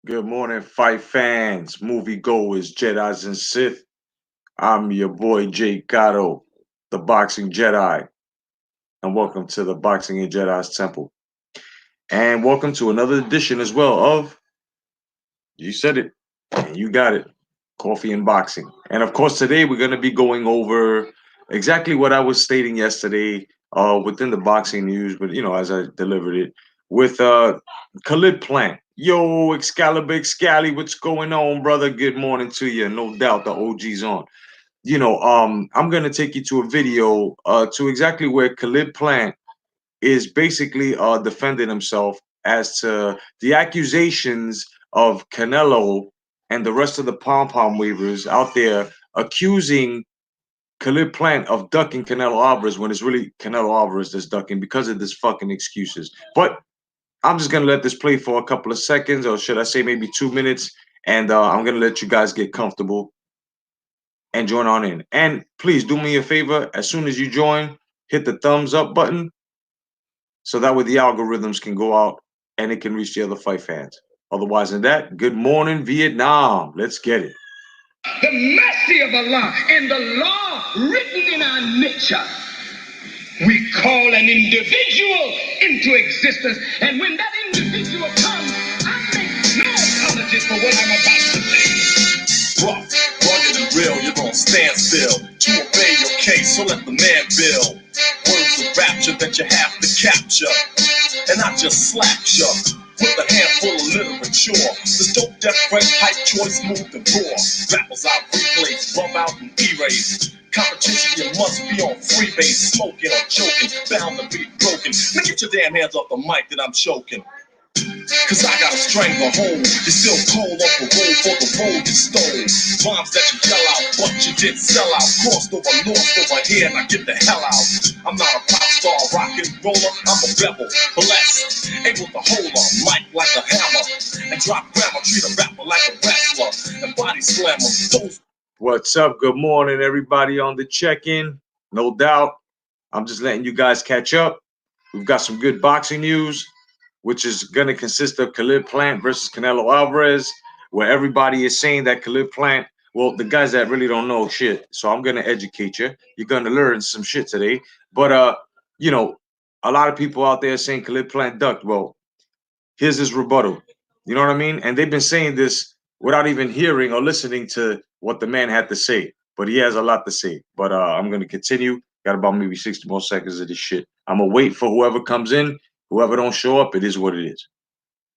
Good morning, fight fans, movie goers, Jedi's and Sith. I'm your boy Jay Cotto, the Boxing Jedi, and welcome to the Boxing and Jedi's Temple. And welcome to another edition as well of You Said It, and You Got It, Coffee and Boxing. And of course, today we're going to be going over exactly what I was stating yesterday within the boxing news, but as I delivered it with Khalid Plant. Yo, Excalibur, Excali, what's going on, brother? Good morning to you. No doubt the OG's on. I'm gonna take you to a video to exactly where Khalid Plant is basically defending himself as to the accusations of Canelo and the rest of the pom pom wavers out there accusing Khalid Plant of ducking Canelo Alvarez when it's really Canelo Alvarez that's ducking because of this fucking excuses. But I'm just gonna let this play for a couple of seconds, or should I say maybe 2 minutes, and I'm gonna let you guys get comfortable and join on in. And please do me a favor: as soon as you join, hit the thumbs up button so that way the algorithms can go out and it can reach the other fight fans. Otherwise than that, good morning, Vietnam. Let's get it. The mercy of Allah and the law written in our nature. We call an individual into existence, and when that individual comes, I make no apologies for what I'm about to say. Rough, rugged and real, you're gonna stand still to obey your case, so let the man build. Words of rapture that you have to capture, and I just slap you with a handful of literature. This dope, death, fresh, hype, choice, smooth and raw. Rappers out, replays, rub out and erase. Competition, you must be on freebase, smoking or joking, bound to be broken. Now get your damn hands off the mic that I'm choking. Cause I got a stranglehold. You're still cold off the road for the road you stole. Bombs that you yell out, but you did sell out. Crossed over, lost over here, now get the hell out. I'm not a pop star, rock and roller. I'm a rebel, blessed, able to hold a mic like a hammer and drop grammar, treat a rapper like a wrestler and body slammer. Those What's up? Good morning, everybody on the check-in. No doubt. I'm just letting you guys catch up. We've got some good boxing news, which is going to consist of Khalid Plant versus Canelo Alvarez, where everybody is saying that Khalid Plant, well, the guys that really don't know shit. So I'm going to educate you. You're going to learn some shit today. But, a lot of people out there saying Khalid Plant ducked. Well, here's his rebuttal. You know what I mean? And they've been saying this without even hearing or listening to what the man had to say. But he has a lot to say. But I'm going to continue. Got about maybe 60 more seconds of this shit. I'm going to wait for whoever comes in. Whoever don't show up, it is what it is.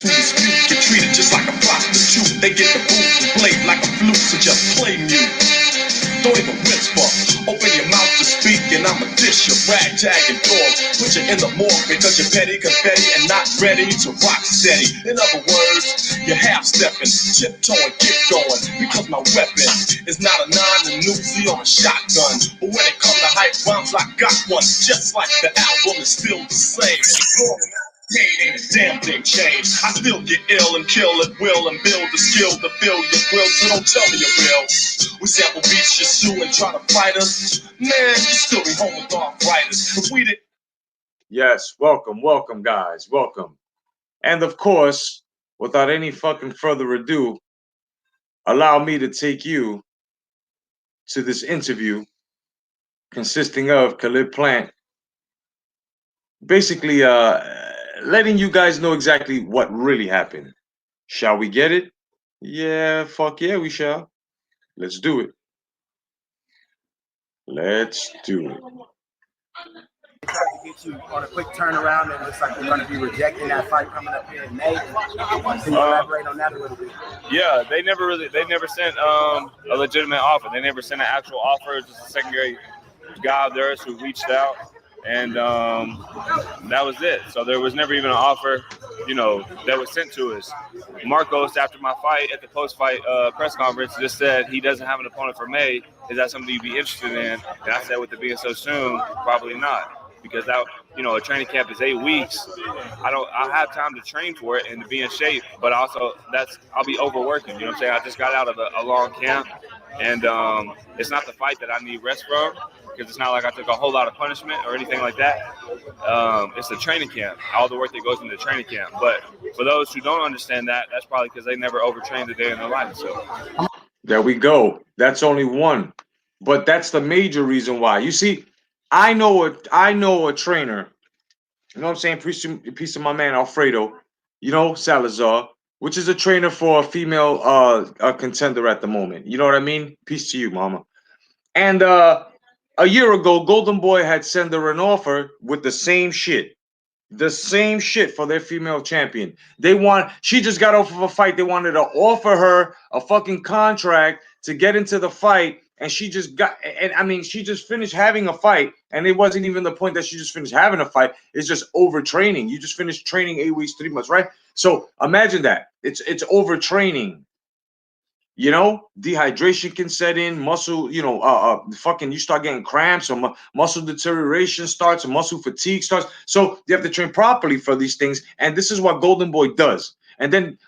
dispute get treated just like a prostitute. They get the boot and blade like a flute, so just play mute. Don't even whisper. Open your mouth to speak, and I'ma dish your ragtag and dog. Put you in the morgue because you're petty, confetti, and not ready to rock steady. In other words, you're half stepping, tiptoeing, get going. Because my weapon is not a 9, a Uzi, or a shotgun. But when it comes to hype rhymes, I got one. Just like the album is still the same. Ain't a damn thing changed. I still get ill and kill at will and build the skill to fill your grill. So don't tell me you're real. We sample beats, you sue and try to fight us. Man, you still be home with arthritis. If we did. Yes, welcome, guys, welcome. And of course, without any fucking further ado, allow me to take you to this interview consisting of Khalid Plant basically letting you guys know exactly what really happened. Shall we get it? Yeah, fuck yeah, we shall. Let's do it. Let's do it. Try to get you on a quick turnaround, and it looks like we're going to be rejecting that fight coming up here in May. Can you elaborate on that a little bit? Yeah, they never sent a legitimate offer. They never sent an actual offer. Just a secondary guy of theirs who reached out, and that was it. So there was never even an offer, that was sent to us. Marcos, after my fight at the post-fight press conference, just said he doesn't have an opponent for May. Is that something you'd be interested in? And I said, with it being so soon, probably not. Because that, a training camp is 8 weeks. I have time to train for it and to be in shape, but also I'll be overworking. You know what I'm saying? I just got out of a long camp, and it's not the fight that I need rest from, because it's not like I took a whole lot of punishment or anything like that. it's the training camp, all the work that goes into training camp. But for those who don't understand that, that's probably because they never overtrained a day in their life. So There we go. That's only one, but that's the major reason why. You see, I know a trainer. You know what I'm saying? Piece of my man Alfredo. You know Salazar, which is a trainer for a female a contender at the moment. You know what I mean? Peace to you, mama. And a year ago, Golden Boy had sent her an offer with the same shit. The same shit for their female champion. She just got off of a fight. They wanted to offer her a fucking contract to get into the fight. And she just she just finished having a fight. And it wasn't even the point that she just finished having a fight. It's just overtraining. You just finished training 8 weeks, 3 months, right? So imagine that. It's overtraining. You know, dehydration can set in, muscle, fucking you start getting cramps or muscle deterioration starts, or muscle fatigue starts. So you have to train properly for these things. And this is what Golden Boy does. And then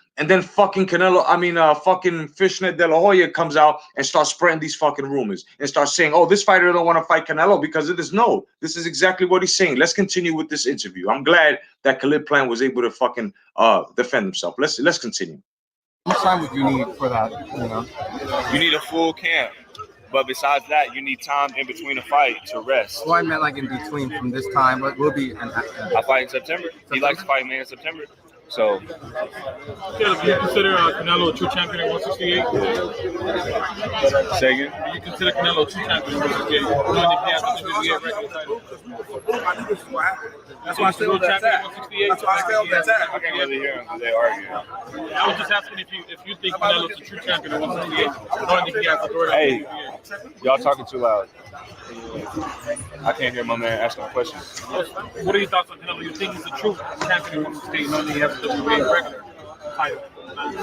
fucking fucking Fishnet De La Hoya comes out and starts spreading these fucking rumors and starts saying, oh, this fighter don't want to fight Canelo because of this. No, this is exactly what he's saying. Let's continue with this interview. I'm glad that Khalid Plant was able to fucking defend himself. Let's continue. How much time would you need for that? You know, you need a full camp. But besides that, you need time in between a fight to rest. Well, I meant like in between from this time. What will be I fight in September. He likes to fight me in September. So, Caleb, do you consider Canelo a true champion at 168? Say again? Do you consider Canelo a true champion at 168? Knowing that he has the WBA regular title? That's why I still that tag. That's why I still that tag. I can't really hear them because they argue. I was just asking if you think Canelo's a true champion at 168, knowing that he has the authority. Hey, y'all talking too loud. I can't hear my man asking a question. What are your thoughts on Canelo? You think he's a true champion at 168, knowing that he has the WBA regular title?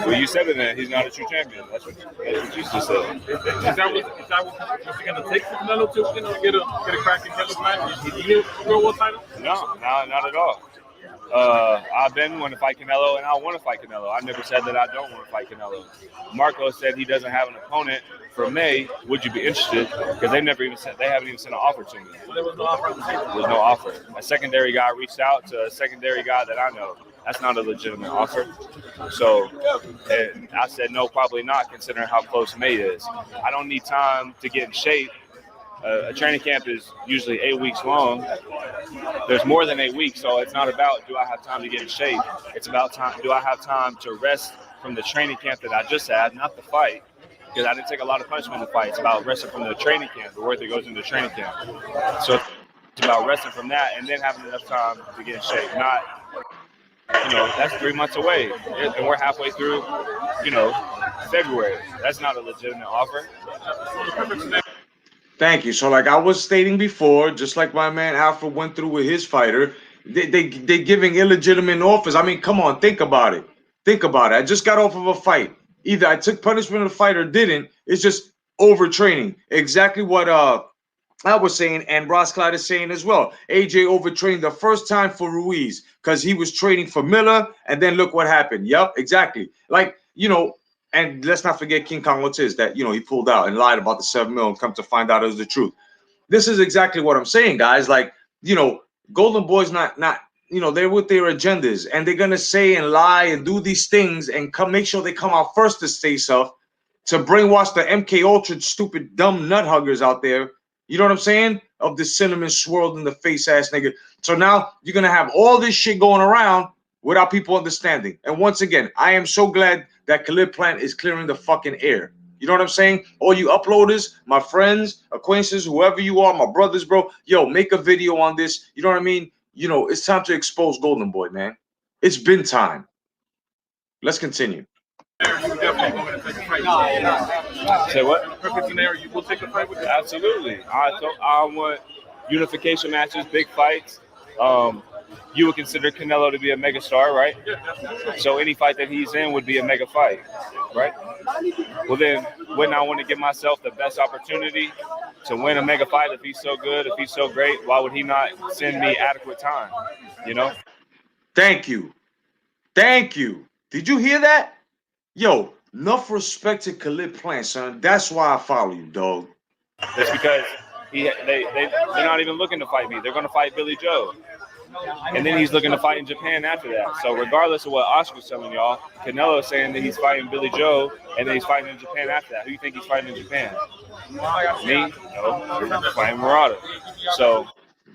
Well, you said it, man. He's not a true champion. That's what you just said. Is that what's going to take for Canelo to get a crack in Canelo's match? Is he a world title? No, not at all. I've been wanting to fight Canelo, and I want to fight Canelo. I never said that I don't want to fight Canelo. Marco said he doesn't have an opponent for May. Would you be interested? Because they haven't even sent an offer to me. So there was no offer on the table. There was no offer. A secondary guy reached out to a secondary guy that I know. That's not a legitimate offer. So I said no, probably not, considering how close May is. I don't need time to get in shape. A training camp is usually 8 weeks long. There's more than 8 weeks, so it's not about do I have time to get in shape. It's about time. Do I have time to rest from the training camp that I just had, not the fight? Because I didn't take a lot of punishment in the fight. It's about resting from the training camp, the work that goes into the training camp. So it's about resting from that and then having enough time to get in shape. Not, that's 3 months away, and we're halfway through, February. That's not a legitimate offer. Thank you. So, like I was stating before, just like my man Alpha went through with his fighter, they giving illegitimate offers. I mean, come on, think about it. I just got off of a fight. Either I took punishment in the fight or didn't. It's just overtraining. Exactly what I was saying, and Ross Clyde is saying as well. AJ overtrained the first time for Ruiz because he was training for Miller, and then look what happened. Yep, exactly. Like, and let's not forget King Kong Ortiz that, he pulled out and lied about the 7 mil and come to find out it was the truth. This is exactly what I'm saying, guys. Like, Golden Boy's not they're with their agendas, and they're going to say and lie and do these things and make sure they come out first to say stuff to brainwash the MK Ultra stupid dumb nut huggers out there. You know what I'm saying? Of the cinnamon swirled in the face ass nigga. So now you're going to have all this shit going around without people understanding. And once again, I am so glad that Khalid Plant is clearing the fucking air. You know what I'm saying? All you uploaders, my friends, acquaintances, whoever you are, my brothers, bro, yo, make a video on this. You know what I mean? It's time to expose Golden Boy, man. It's been time. Let's continue. Say what? Perfect scenario, you will take a fight with him? Absolutely. I want unification matches, big fights. You would consider Canelo to be a mega star, right? Yeah. So any fight that he's in would be a mega fight, right? Well, then wouldn't I want to give myself the best opportunity to win a mega fight if he's so good, if he's so great? Why would he not send me adequate time, Thank you. Did you hear that? Yo, enough respect to Khalid Plant, son. That's why I follow you, dog. That's because they're not even looking to fight me. They're going to fight Billy Joe. and then he's looking to fight in Japan after that. So regardless of what Oscar's telling y'all, Canelo is saying that he's fighting Billy Joe, and then he's fighting in Japan after that. Who do you think he's fighting in Japan? Me? No, he's fighting Murata. So.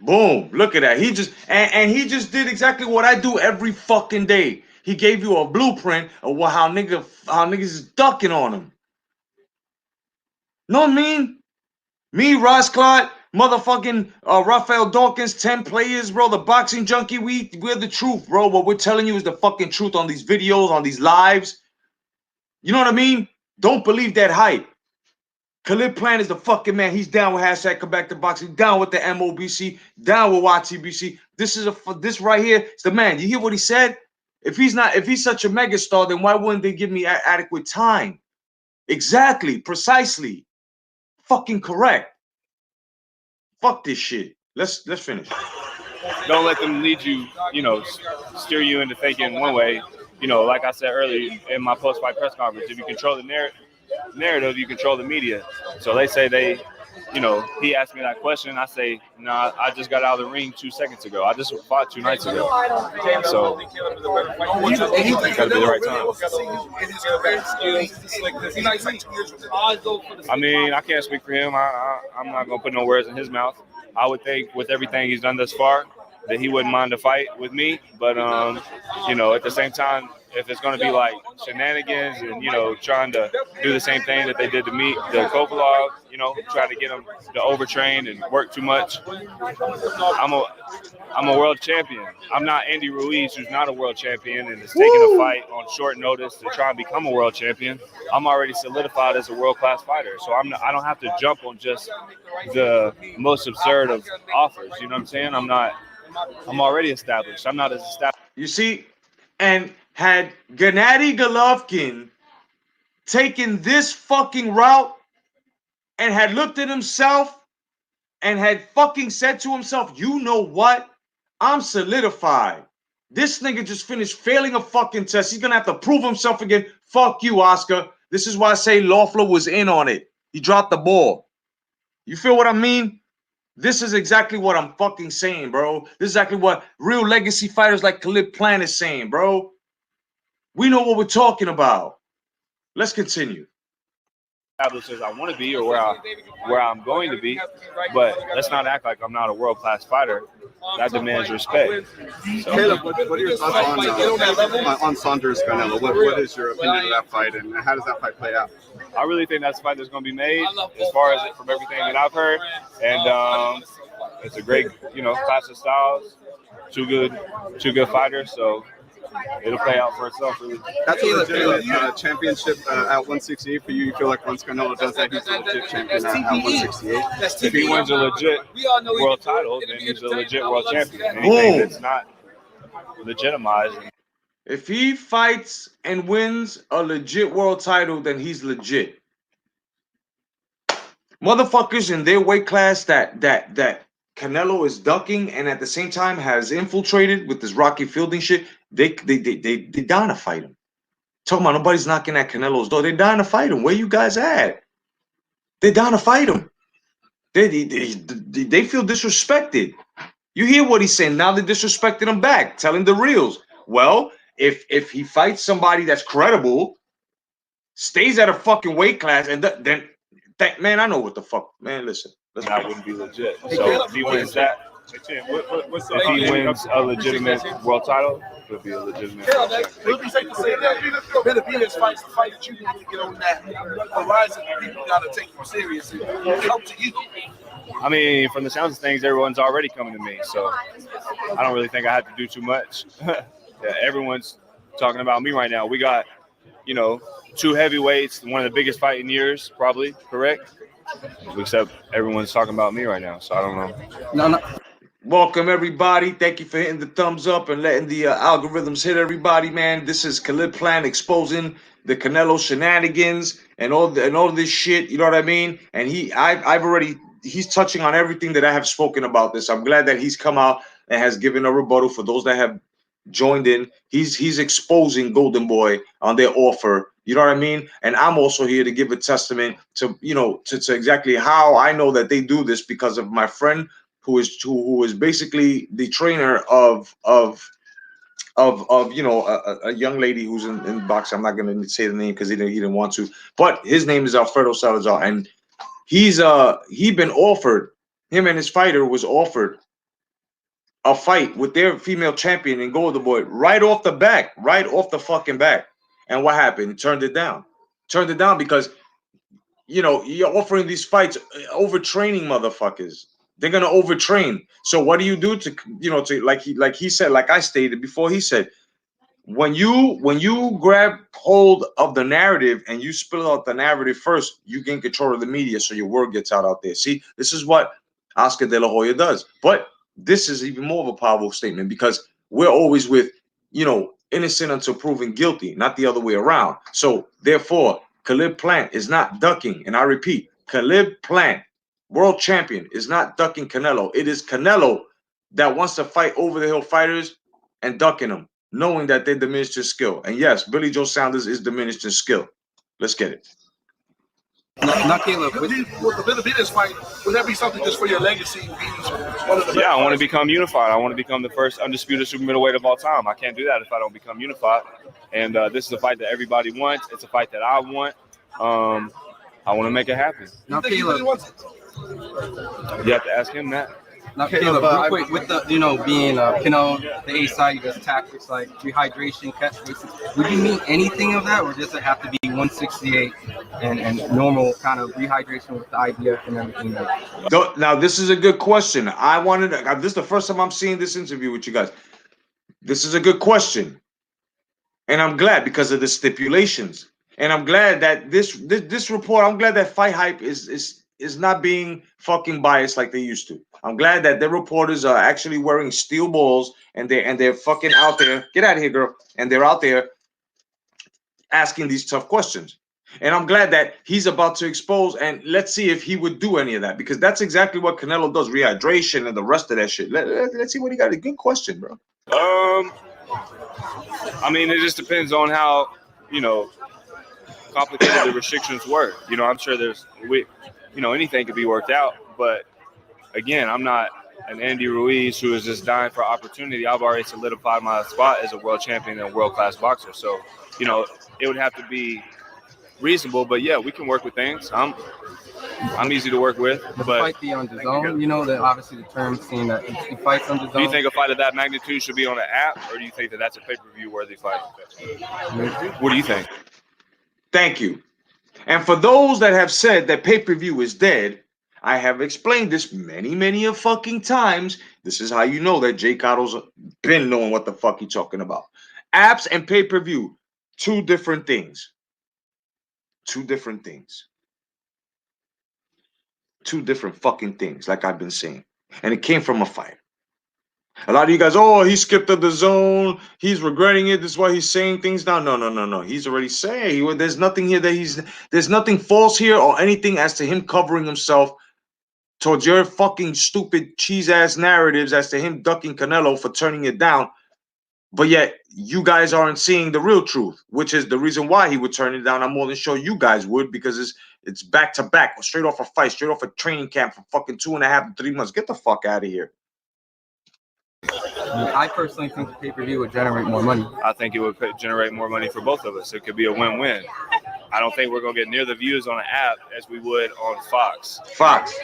Boom! Look at that. He just and he just did exactly what I do every fucking day. He gave you a blueprint of how niggas is ducking on him. Know what I mean? Me, Ross Clot, motherfucking Rafael Dawkins, 10 players, bro. The boxing junkie. We're the truth, bro. What we're telling you is the fucking truth on these videos, on these lives. You know what I mean? Don't believe that hype. Khalid Plant is the fucking man. He's down with hashtag come back to boxing, down with the MOBC, down with YTBC. This right here is the man. You hear what he said? If he's such a megastar, then why wouldn't they give me adequate time? Exactly, precisely, fucking correct. Fuck this shit. Let's finish. Don't let them lead you, steer you into thinking one way. Like I said earlier in my post-fight press conference, if you control the narrative, you control the media. So they say he asked me that question. I say, nah, I just got out of the ring 2 seconds ago. I just fought 2 nights ago. So it's got to be the right time. I mean, I can't speak for him. I'm not going to put no words in his mouth. I would think with everything he's done thus far that he wouldn't mind a fight with me. But, at the same time, if it's going to be like shenanigans and, trying to do the same thing that they did to me, the Kopilov, trying to get him to overtrain and work too much. I'm a world champion. I'm not Andy Ruiz, who's not a world champion and is taking a fight on short notice to try and become a world champion. I'm already solidified as a world-class fighter. So I don't have to jump on just the most absurd of offers. You know what I'm saying? I'm already established. I'm not as established. You see, and had Gennady Golovkin taken this fucking route and had looked at himself and had fucking said to himself, you know what? I'm solidified. This nigga just finished failing a fucking test. He's going to have to prove himself again. Fuck you, Oscar. This is why I say Loeffler was in on it. He dropped the ball. You feel what I mean? This is exactly what I'm fucking saying, bro. This is exactly what real legacy fighters like Khalid Plant is saying, bro. We know what we're talking about. Let's continue. As I want to be or where I'm going to be, but let's not act like I'm not a world-class fighter. That demands respect. So. Caleb, what are your thoughts on Saunders Canelo? What is your opinion of that fight, and how does that fight play out? I really think that's a fight that's going to be made, as far as from everything that I've heard, and it's a great, clash of styles. Two good fighters, so. It'll play out for itself, really. That's a legit championship at 168 for you. You feel like once Canelo does that, he's a legit champion at 168? If he wins a legit world title, then he's a legit world champion. Anything that's not legitimized. If he fights and wins a legit world title, then he's legit. Motherfuckers in their weight class that Canelo is ducking and at the same time has infiltrated with this Rocky Fielding shit, they down to fight him. Talking about nobody's knocking at Canelo's door. They're down to fight him. Where you guys at? They're down to fight him. They feel disrespected. You hear what he's saying. Now they're disrespecting him back, telling the reals. Well, if he fights somebody that's credible, stays at a fucking weight class, and then man, I know what the fuck. Man, listen. That wouldn't be legit. So if he wins that, if he wins a legitimate world title, it would be a legitimate world title. Would be safe to say that Benavidez fights the fight that you need to get on that horizon. People got to take you seriously. Come to you. I mean, from the sounds of things, everyone's already coming to me, so I don't really think I have to do too much. Yeah, everyone's talking about me right now. We got, 2 heavyweights, one of the biggest fight in years, probably, correct? Except everyone's talking about me right now, so I don't know. No. Welcome, everybody. Thank you for hitting the thumbs up and letting the algorithms hit everybody, man. This is Khalid Plant exposing the Canelo shenanigans and all this shit, you know what I mean? And he's touching on everything that I have spoken about this. I'm glad that he's come out and has given a rebuttal for those that have joined in. He's exposing Golden Boy on their offer. You know what I mean? And I'm also here to give a testament to, to exactly how I know that they do this because of my friend who is basically the trainer of you know a young lady who's in boxing. I'm not gonna say the name because he didn't want to, but his name is Alfredo Salazar, and he been offered, him and his fighter was offered a fight with their female champion and Golden Boy right off the back, right off the fucking back. And what happened? He turned it down. Turned it down because, you know, you're offering these fights, overtraining motherfuckers. They're gonna overtrain. So what do you do to, you know, to like he said, like I stated before, he said, when you grab hold of the narrative and you spill out the narrative first, you gain control of the media, so your word gets out there. See, this is what Oscar De La Hoya does. But this is even more of a powerful statement because we're always with, you know, innocent until proven guilty, not the other way around. So therefore, Khalid Plant is not ducking, and I repeat, Khalid Plant, world champion, is not ducking Canelo. It is Canelo that wants to fight over the hill fighters and ducking them, knowing that they diminished his skill. And yes, Billy Joe Saunders is diminished in skill. Let's get it. Not Caleb. With the Benavidez fight, would that be something just for your legacy? Yeah, I want to become unified. I want to become the first undisputed super middleweight of all time. I can't do that if I don't become unified. And this is a fight that everybody wants. It's a fight that I want. I want to make it happen. Now, Caleb, you have to ask him that. Now, Caleb, real quick, with the, you know, being Pinot, the A side, he does tactics like rehydration, catch races. Would you mean anything of that, or does it have to be 168 and normal kind of rehydration with the IBF and everything? Now, this is a good question. This is the first time I'm seeing this interview with you guys. This is a good question. And I'm glad because of the stipulations. And I'm glad that this report, I'm glad that Fight Hype is not being fucking biased like they used to. I'm glad that their reporters are actually wearing steel balls and they're fucking out there. Get out of here, girl. And they're out there asking these tough questions. And I'm glad that he's about to expose, and let's see if he would do any of that, because that's exactly what Canelo does, rehydration and the rest of that shit. Let's see what he got. A good question, bro. I mean, it just depends on how, you know, complicated the restrictions were. You know, I'm sure anything could be worked out, but again, I'm not an Andy Ruiz who is just dying for opportunity. I've already solidified my spot as a world champion and a world-class boxer. So, you know, it would have to be reasonable, but yeah, we can work with things. I'm easy to work with. But the fight be on the zone, you know, that obviously the term saying that he fights on the zone. Do you think a fight of that magnitude should be on an app, or do you think that that's a pay-per-view worthy fight? What do you think? Thank you. And for those that have said that pay-per-view is dead, I have explained this many a fucking times. This is how you know that Jay Cotto's been knowing what the fuck he's talking about. Apps and pay-per-view, two different things. Two different things. Two different fucking things, like I've been saying. And it came from a fight. A lot of you guys, oh, he skipped up the zone. He's regretting it. This is why he's saying things now. No. He's already saying there's nothing here there's nothing false here or anything as to him covering himself towards your fucking stupid cheese ass narratives as to him ducking Canelo for turning it down. But yet you guys aren't seeing the real truth, which is the reason why he would turn it down. I'm more than sure you guys would, because it's back to back, straight off a fight, straight off a training camp for fucking 2.5 to 3 months. Get the fuck out of here. I personally think the pay-per-view would generate more money. I think it would generate more money for both of us. It could be a win-win. I don't think we're going to get near the views on an app as we would on Fox.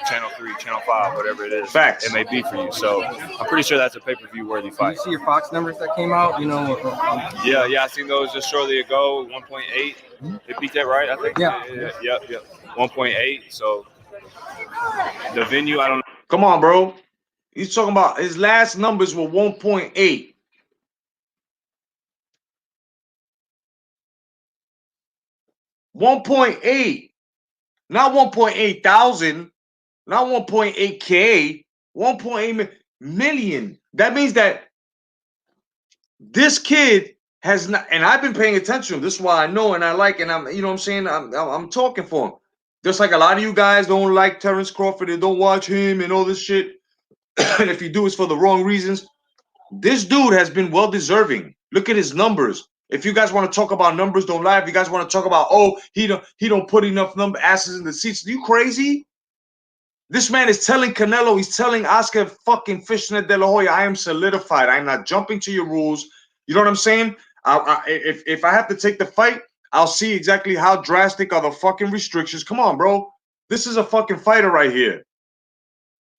Channel 3, Channel 5, whatever it is. Facts. It may be for you. So I'm pretty sure that's a pay-per-view worthy fight. Did you see your Fox numbers that came out? You know. Yeah, I seen those just shortly ago. 1.8. They beat that, right? I think. Yeah. Yep. 1.8. So the venue, I don't know. Come on, bro. He's talking about his last numbers were 1.8. 1.8. Not 1.8 thousand. Not 1.8K. 1.8 million. That means that this kid has not, and I've been paying attention to him. This is why I know and I like, and I'm, you know what I'm saying? I'm talking for him. Just like a lot of you guys don't like Terrence Crawford and don't watch him and all this shit. And if you do, it's for the wrong reasons. This dude has been well deserving. Look at his numbers. If you guys want to talk about numbers, don't lie. If you guys want to talk about, oh, he don't put enough asses in the seats. Are you crazy? This man is telling Canelo, he's telling Oscar fucking Fishnet De La Hoya, I am solidified. I'm not jumping to your rules. You know what I'm saying? If I have to take the fight, I'll see exactly how drastic are the fucking restrictions. Come on, bro. This is a fucking fighter right here.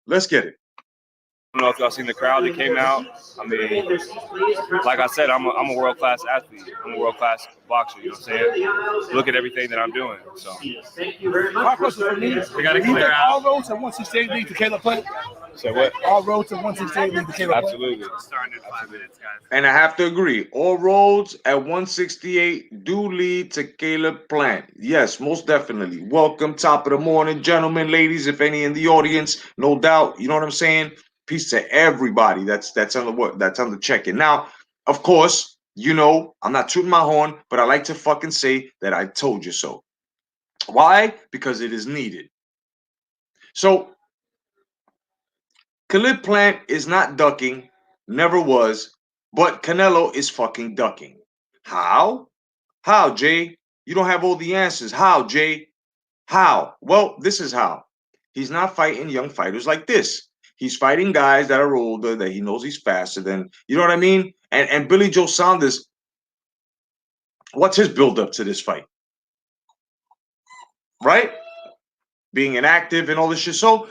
Let's get it. I don't know if y'all seen the crowd that came out. I mean, like I said, I'm a world class athlete. I'm a world class boxer. You know what I'm saying? Look at everything that I'm doing. So. My question for me: We got to do you clear think out. all roads at 168 lead to Caleb Plant? So what? All roads at 168 lead to Caleb Plant. Absolutely. Starting in 5 minutes, guys. And I have to agree, all roads at 168 do lead to Caleb Plant. Yes, most definitely. Welcome, top of the morning, gentlemen, ladies, if any in the audience, no doubt. You know what I'm saying? Peace to everybody that's on the check-in. Now, of course, you know, I'm not tooting my horn, but I like to fucking say that I told you so. Why? Because it is needed. So, Caleb Plant is not ducking, never was, but Canelo is fucking ducking. How? How, Jay? You don't have all the answers. How, Jay? How? Well, this is how. He's not fighting young fighters like this. He's fighting guys that are older, that he knows he's faster than. You know what I mean? And Billy Joe Saunders, what's his build-up to this fight? Right? Being inactive and all this shit. So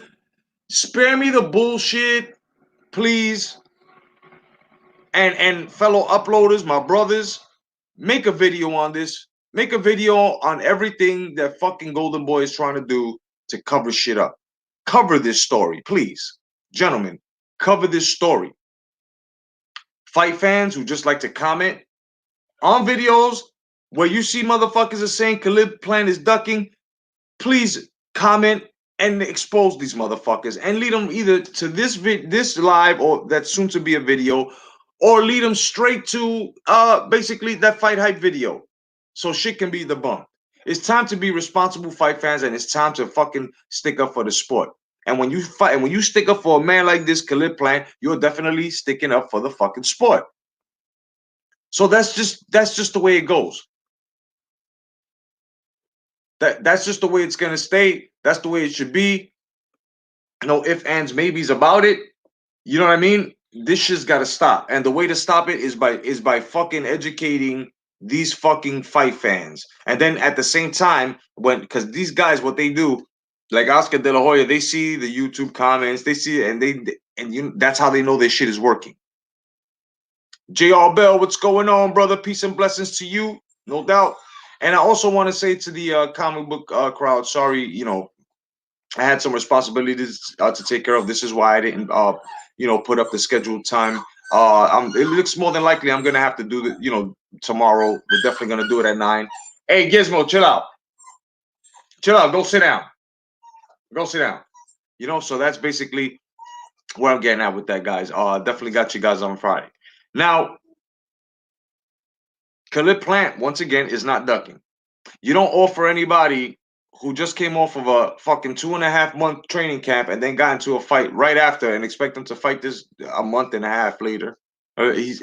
spare me the bullshit, please. And fellow uploaders, my brothers, make a video on this. Make a video on everything that fucking Golden Boy is trying to do to cover shit up. Cover this story, please. Gentlemen, cover this story. Fight fans who just like to comment on videos where you see motherfuckers are saying Khalid Plant is ducking, please comment and expose these motherfuckers and lead them either to this live or that's soon to be a video, or lead them straight to basically that fight hype video so shit can be debunked. It's time to be responsible fight fans, and it's time to fucking stick up for the sport. And when you fight and when you stick up for a man like this Khalid Plant, you're definitely sticking up for the fucking sport. So that's just the way it goes. That's just the way it's gonna stay. That's the way it should be. No ifs, ands, maybes about it. You know what I mean? This shit's gotta stop. And the way to stop it is by fucking educating these fucking fight fans. And then at the same time, because these guys, what they do, like Oscar De La Hoya, they see the YouTube comments, they see it, and that's how they know their shit is working. JR Bell, what's going on, brother? Peace and blessings to you, no doubt. And I also want to say to the comic book crowd, sorry, I had some responsibilities to take care of. This is why I didn't, put up the scheduled time. It looks more than likely I'm gonna have to do it, tomorrow. We're definitely gonna do it at 9. Hey, Gizmo, chill out. Chill out. Go sit down. Go sit down. So that's basically where I'm getting at with that, guys. Definitely got you guys on Friday. Now, Khalid Plant, once again, is not ducking. You don't offer anybody who just came off of a fucking 2.5-month training camp and then got into a fight right after and expect them to fight this a month and a half later. It's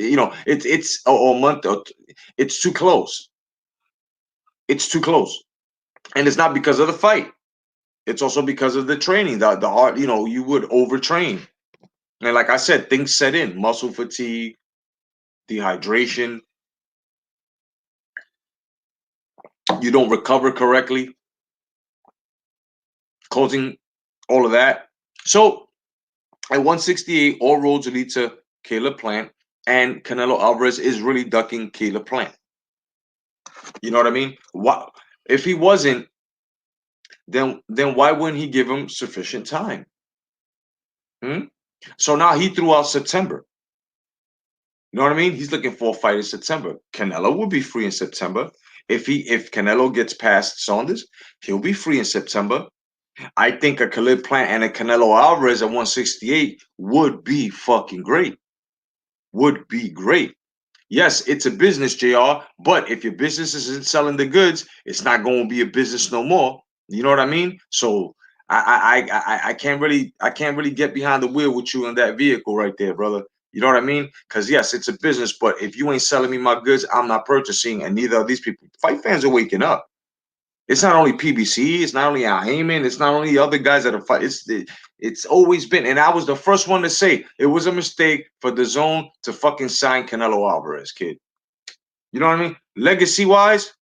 a month. It's too close. It's too close, and it's not because of the fight. It's also because of the training. The hard, you would overtrain, and like I said, things set in: muscle fatigue, dehydration. You don't recover correctly, causing all of that. So at 168, all roads lead to Caleb Plant, and Canelo Alvarez is really ducking Caleb Plant. You know what I mean? What if he wasn't? Then why wouldn't he give him sufficient time? So now he threw out September. You know what I mean? He's looking for a fight in September. Canelo will be free in September. If Canelo gets past Saunders, he'll be free in September. I think a Khalid Plant and a Canelo Alvarez at 168 would be fucking great. Would be great. Yes, it's a business, JR, but if your business isn't selling the goods, it's not going to be a business no more. You know what I mean? So I can't really get behind the wheel with you in that vehicle right there, brother. You know what I mean? Because yes, it's a business, but if you ain't selling me my goods, I'm not purchasing, and neither are these people. Fight fans are waking up. It's not only PBC, it's not only Al Heyman, it's not only other guys that are fight. It's always been, and I was the first one to say it was a mistake for the Zone to fucking sign Canelo Alvarez, kid. You know what I mean? Legacy wise,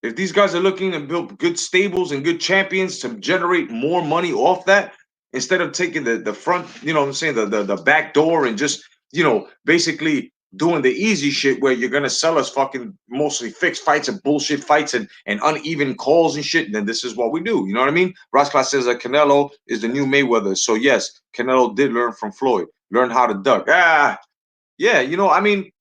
if these guys are looking to build good stables and good champions to generate more money off that, instead of taking the front, you know what I'm saying, the back door and just, basically doing the easy shit where you're gonna sell us fucking mostly fixed fights and bullshit fights and uneven calls and shit, then this is what we do. You know what I mean? Rasclass says that Canelo is the new Mayweather. So yes, Canelo did learn from Floyd, learn how to duck. Yeah, I mean,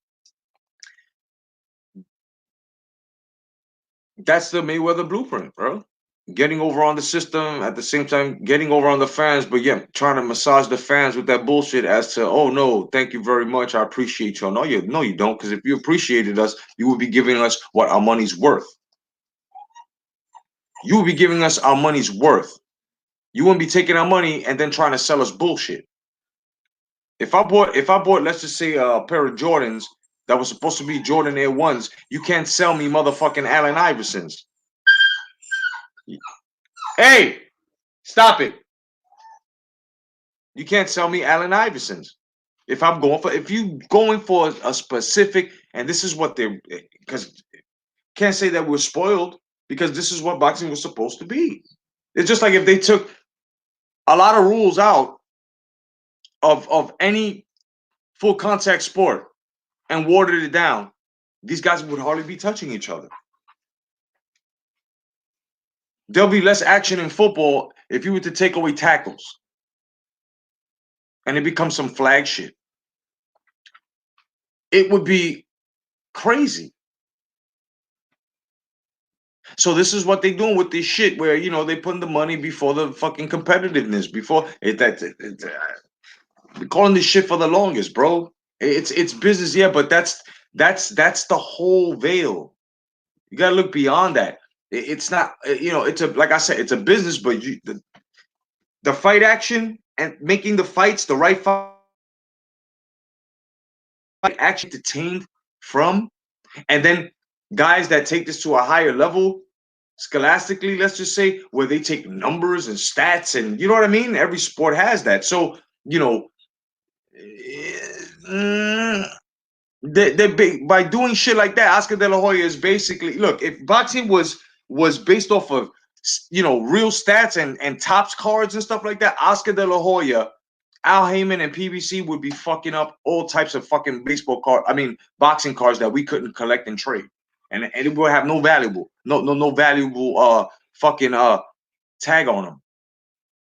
that's the Mayweather blueprint, bro. Getting over on the system at the same time, getting over on the fans, but yeah, trying to massage the fans with that bullshit as to, oh no, thank you very much, I appreciate you. No, you don't, because if you appreciated us, you would be giving us what our money's worth. You would be giving us our money's worth. You wouldn't be taking our money and then trying to sell us bullshit. If I bought, let's just say a pair of Jordans that was supposed to be Jordan Air Ones, you can't sell me motherfucking Allen Iversons. Hey, stop it. You can't sell me Allen Iversons. If you going for a specific, and this is what they're, because can't say that we're spoiled, because this is what boxing was supposed to be. It's just like if they took a lot of rules out of any full contact sport and watered it down, these guys would hardly be touching each other. There'll be less action in football if you were to take away tackles and it becomes some flag shit. It would be crazy. So this is what they're doing with this shit, where they putting the money before the fucking competitiveness. Before we're calling this shit for the longest, bro. It's business, yeah, but that's the whole veil. You gotta look beyond that. It's not, it's like I said, it's a business, but the fight action and making the fights the right fight actually detained from, and then guys that take this to a higher level scholastically, let's just say, where they take numbers and stats, and you know what I mean? Every sport has that. So, by doing shit like that, Oscar De La Hoya is basically, look, if boxing was based off of real stats and tops cards and stuff like that, Oscar De La Hoya, Al Heyman, and PBC would be fucking up all types of fucking boxing cards that we couldn't collect and trade, and it would have no valuable fucking tag on them.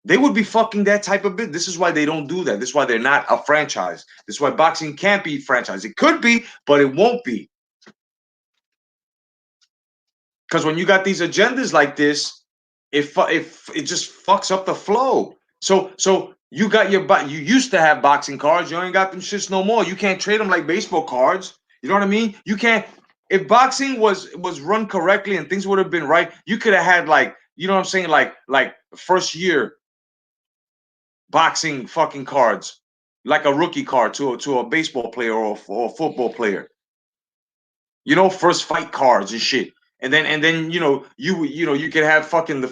They would be fucking that type of bit. This is why they don't do that. This is why they're not a franchise. This is why boxing can't be franchise. It could be, but it won't be. Because when you got these agendas like this, it just fucks up the flow. So you got you used to have boxing cards. You ain't got them shits no more. You can't trade them like baseball cards. You know what I mean? You can't. If boxing was run correctly and things would have been right, you could have had, like, you know what I'm saying, like first year boxing fucking cards, like a rookie card to a baseball player or a football player. First fight cards and shit. And then you could have fucking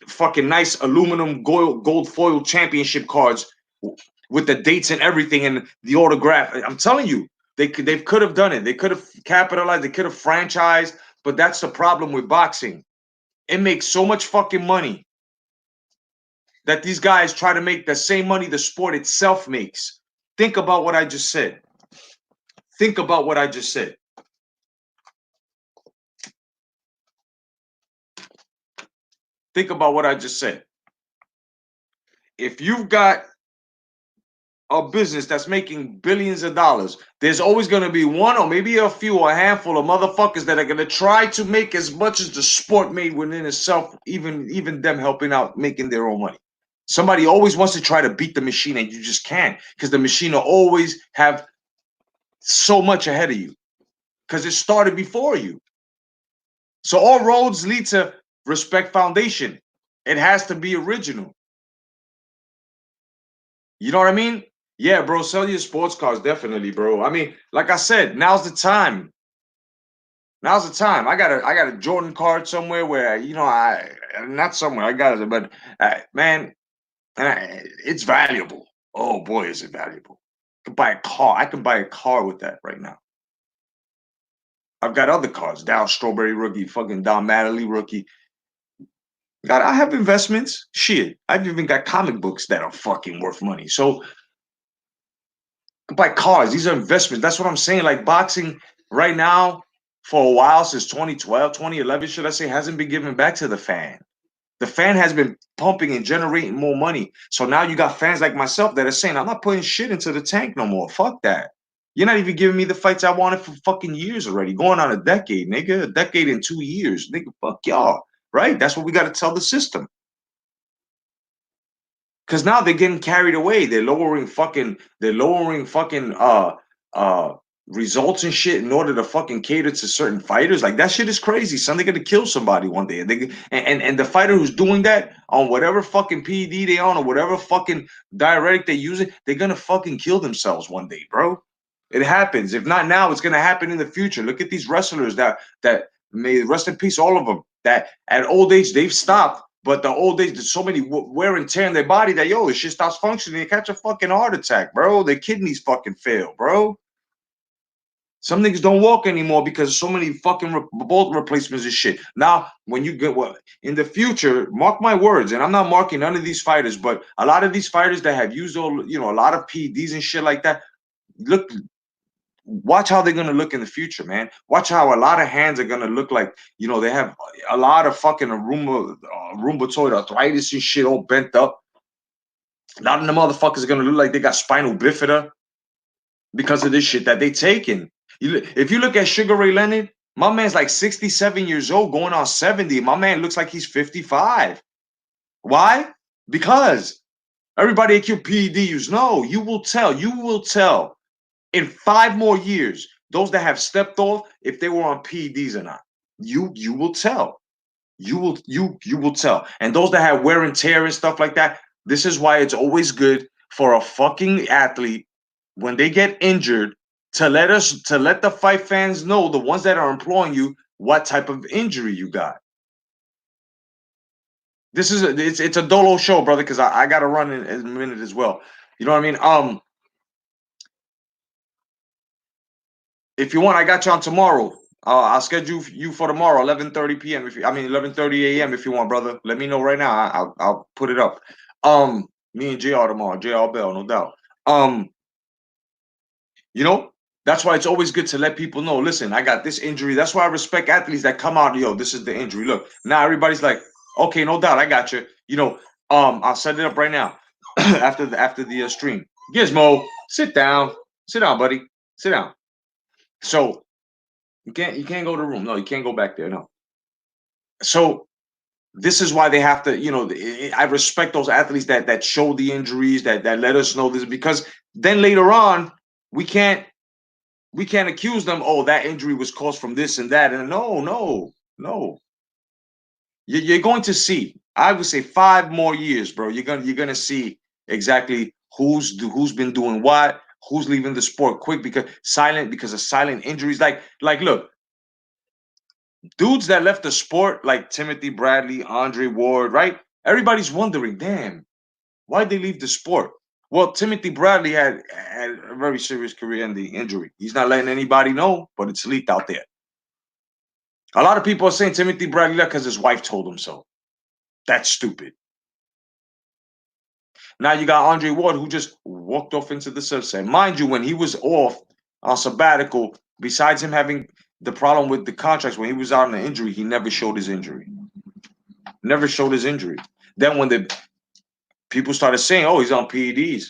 fucking nice aluminum gold foil championship cards with the dates and everything and the autograph. I'm telling you, they could have done it. They could have capitalized. They could have franchised. But that's the problem with boxing. It makes so much fucking money that these guys try to make the same money the sport itself makes. Think about what I just said. Think about what I just said. Think about what I just said. If you've got a business that's making billions of dollars, there's always going to be one or maybe a few or a handful of motherfuckers that are going to try to make as much as the sport made within itself, even them helping out making their own money. Somebody always wants to try to beat the machine, and you just can't, because the machine will always have so much ahead of you because it started before you. So all roads lead to Respect Foundation. It has to be original. You know what I mean? Yeah, bro, sell your sports cars, definitely, bro. I mean, like I said, now's the time. Now's the time. I got a Jordan card somewhere where I not somewhere I got it, but man, it's valuable. Oh boy, is it valuable! I can buy a car. I can buy a car with that right now. I've got other cars. Dow Strawberry rookie, fucking Don Mattingly rookie. I have investments. Shit, I've even got comic books that are fucking worth money. So buy cars. These are investments. That's what I'm saying. Like boxing right now, for a while, since 2012, 2011, should I say, hasn't been given back to the fan. The fan has been pumping and generating more money. So now you got fans like myself that are saying, I'm not putting shit into the tank no more. Fuck that. You're not even giving me the fights I wanted for fucking years already. Going on a decade, nigga. A decade in 2 years. Nigga, fuck y'all. Right? That's what we got to tell the system. Because now they're getting carried away. They're lowering fucking uh results and shit in order to fucking cater to certain fighters. Like that shit is crazy. Son, they're gonna kill somebody one day. And the fighter who's doing that on whatever fucking PED they on or whatever fucking diuretic they using, they're gonna fucking kill themselves one day, bro. It happens. If not now, it's gonna happen in the future. Look at these wrestlers that may rest in peace, all of them. That at old age they've stopped, but the old age there's so many wear and tear in their body that it shit stops functioning. They catch a fucking heart attack, bro. Their kidneys fucking fail, bro. Some niggas don't walk anymore because so many fucking bolt replacements and shit. Now, when you get in the future, mark my words, and I'm not marking none of these fighters, but a lot of these fighters that have used a lot of PEDs and shit like that. Look, watch how they're gonna look in the future, man. Watch how a lot of hands are gonna look like, they have a lot of fucking rheumatoid arthritis and shit all bent up. A lot of the motherfuckers are gonna look like they got spinal bifida because of this shit that they taking. If you look at Sugar Ray Leonard, my man's like 67 years old, going on 70. My man looks like he's 55. Why? Because everybody acute PEDs. No, you will tell in 5 more years, those that have stepped off, if they were on PEDs or not. You will tell. You will tell. And those that have wear and tear and stuff like that, this is why it's always good for a fucking athlete when they get injured to let the fight fans know, the ones that are employing you, what type of injury you got. It's a Dolo show, brother, because I gotta run in a minute as well. You know what I mean? If you want, I got you on tomorrow. I'll schedule you for tomorrow, 11:30 p.m. 11:30 a.m. if you want, brother. Let me know right now. I'll put it up. Me and JR tomorrow, JR Bell, no doubt. You know, that's why it's always good to let people know. Listen, I got this injury. That's why I respect athletes that come out. This is the injury. Look, now everybody's like, okay, no doubt, I got you. I'll set it up right now after the stream. Gizmo, sit down, buddy, sit down. So you can't go to the room. No, you can't go back there. No. So this is why they have to, I respect those athletes that show the injuries, that let us know this, because then later on we can't accuse them, oh, that injury was caused from this and that. And no. You're going to see, I would say 5 more years, bro. You're gonna see exactly who's been doing what, who's leaving the sport quick because of silent injuries. Like look, dudes that left the sport like Timothy Bradley, Andre Ward, right? Everybody's wondering, damn, why'd they leave the sport? Well, Timothy Bradley had a very serious career-ending injury. He's not letting anybody know, but it's leaked out there. A lot of people are saying Timothy Bradley left because his wife told him so. That's stupid. Now you got Andre Ward, who just walked off into the sunset. Mind you, when he was off on sabbatical, besides him having the problem with the contracts, when he was out on the injury, he never showed his injury. Never showed his injury. Then when the people started saying, oh, he's on PEDs.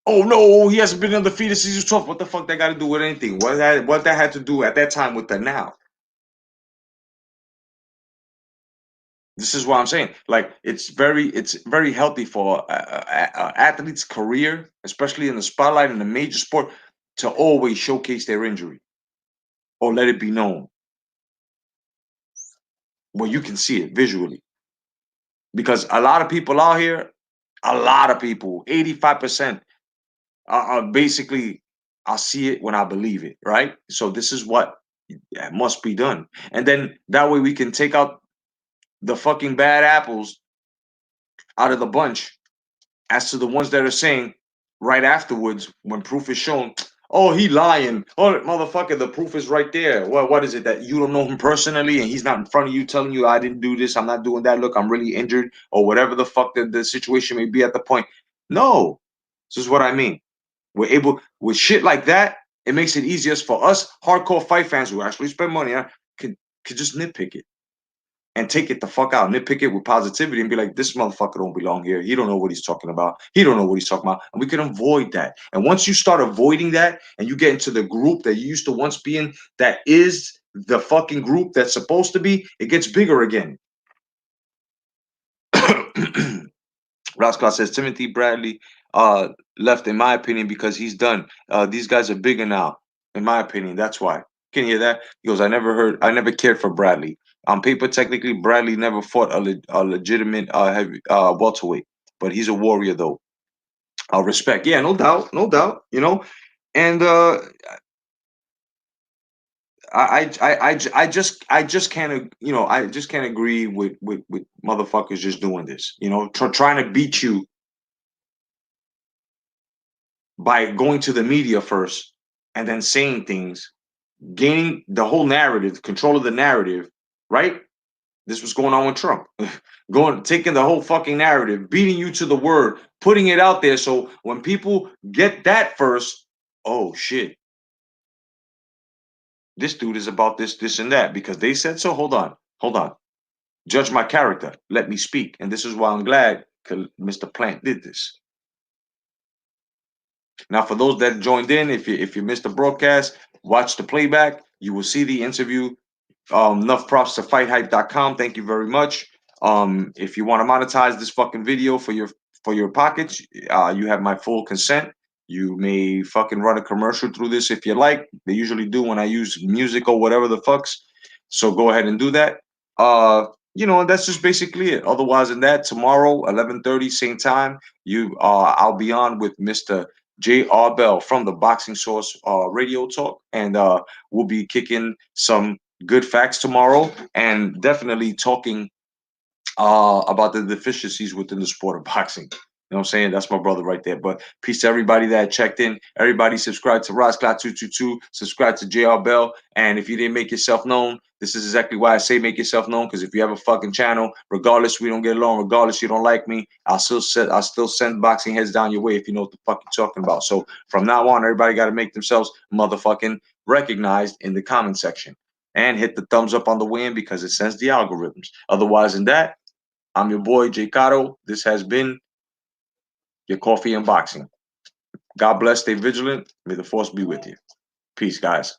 Oh, no, he hasn't been undefeated since he was 12. What the fuck that got to do with anything? What that had to do at that time with the now? This is what I'm saying. Like, it's very healthy for an athlete's career, especially in the spotlight in a major sport, to always showcase their injury or let it be known. Well, you can see it visually. Because a lot of people out here, 85% are basically I'll see it when I believe it, right? So this is what must be done. And then that way we can take out the fucking bad apples out of the bunch as to the ones that are saying right afterwards when proof is shown, oh, he lying. Oh, motherfucker, the proof is right there. Well, what is it that you don't know him personally and he's not in front of you telling you I didn't do this, I'm not doing that, look, I'm really injured, or whatever the fuck the situation may be at the point. No, this is what I mean. We're able, with shit like that, it makes it easiest for us hardcore fight fans who actually spend money on, could just nitpick it and take it the fuck out, nitpick it with positivity and be like, this motherfucker don't belong here. He don't know what he's talking about. He don't know what he's talking about. And we can avoid that. And once you start avoiding that and you get into the group that you used to once be in, that is the fucking group that's supposed to be, it gets bigger again. Roscoe says Timothy Bradley left, in my opinion, because he's done. These guys are bigger now, in my opinion. That's why. Can you hear that? He goes, I never cared for Bradley. On paper, technically, Bradley never fought a legitimate heavy welterweight, but he's a warrior, though. Respect, yeah, no doubt, no doubt. You know, and I just can't, you know, I just can't agree with motherfuckers just doing this. You know, trying to beat you by going to the media first and then saying things, gaining the whole narrative, control of the narrative, right? This was going on with Trump. Taking the whole fucking narrative, beating you to the word, putting it out there. So when people get that first, oh shit, this dude is about this, and that because they said so. Hold on. Judge my character. Let me speak. And this is why I'm glad Mr. Plant did this. Now, for those that joined in, if you missed the broadcast, watch the playback. You will see the interview. Enough props to FightHype.com. Thank you very much. If you want to monetize this fucking video for your pockets, you have my full consent. You may fucking run a commercial through this if you like. They usually do when I use music or whatever the fucks. So go ahead and do that. You know, and that's just basically it. Otherwise than that, tomorrow, 11:30, same time, I'll be on with Mr. J.R. Bell from the Boxing Source Radio Talk, and we'll be kicking some good facts tomorrow and definitely talking about the deficiencies within the sport of boxing. You know what I'm saying? That's my brother right there. But peace to everybody that checked in. Everybody subscribe to Rosclaw222. Subscribe to JR Bell. And if you didn't make yourself known, this is exactly why I say make yourself known. Because if you have a fucking channel, regardless we don't get along, regardless you don't like me, I'll still send boxing heads down your way if you know what the fuck you're talking about. So from now on, everybody got to make themselves motherfucking recognized in the comment section. And hit the thumbs up on the win because it sends the algorithms. Otherwise than that, I'm your boy, Jay Cotto. This has been your coffee and boxing. God bless. Stay vigilant. May the force be with you. Peace, guys.